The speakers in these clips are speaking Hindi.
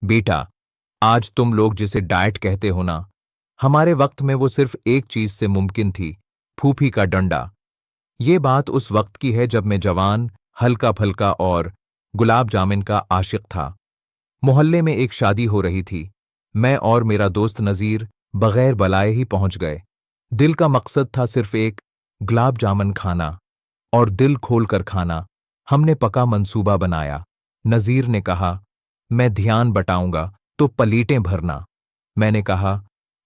बेटा, आज तुम लोग जिसे डाइट कहते हो ना, हमारे वक्त में वो सिर्फ एक चीज से मुमकिन थी, फूफी का डंडा। ये बात उस वक्त की है जब मैं जवान, हल्का फल्का और गुलाब जामुन का आशिक था। मोहल्ले में एक शादी हो रही थी। मैं और मेरा दोस्त नजीर बगैर बलाए ही पहुंच गए। दिल का मकसद था सिर्फ एक, गुलाब जामुन खाना, और दिल खोलकर खाना। हमने पका मंसूबा बनाया। नजीर ने कहा, मैं ध्यान बटाऊंगा तो पलीटें भरना। मैंने कहा,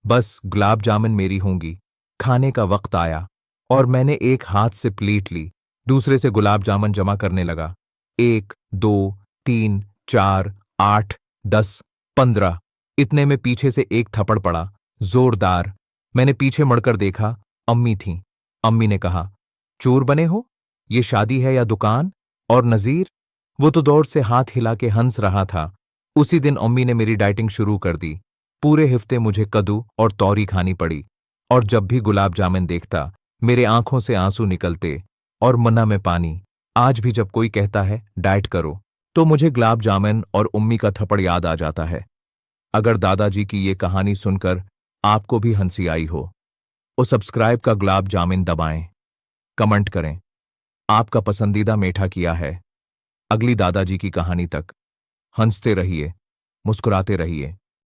बस गुलाब जामुन मेरी होंगी। खाने का वक्त आया और मैंने एक हाथ से प्लेट ली, दूसरे से गुलाब जामुन जमा करने लगा। 1, 2, 3, 4, 8, 10, 15। इतने में पीछे से एक थप्पड़ पड़ा, जोरदार। मैंने पीछे मुड़कर देखा, अम्मी थीं। अम्मी ने कहा, चोर बने हो? ये शादी है या दुकान? और नजीर? वो तो दौड़ से हाथ हिला के हंस रहा था। उसी दिन अम्मी ने मेरी डाइटिंग शुरू कर दी। पूरे हफ्ते मुझे कद्दू और तौरी खानी पड़ी, और जब भी गुलाब जामुन देखता, मेरे आंखों से आंसू निकलते और मुन्ना में पानी। आज भी जब कोई कहता है डाइट करो, तो मुझे गुलाब जामुन और उम्मी का थप्पड़ याद आ जाता है। अगर दादाजी की ये कहानी सुनकर आपको भी हंसी आई हो, तो सब्सक्राइब का गुलाब जामुन दबाएं, कमेंट करें आपका पसंदीदा मीठा किया है। अगली दादाजी की कहानी तक हंसते रहिए, मुस्कुराते रहिए।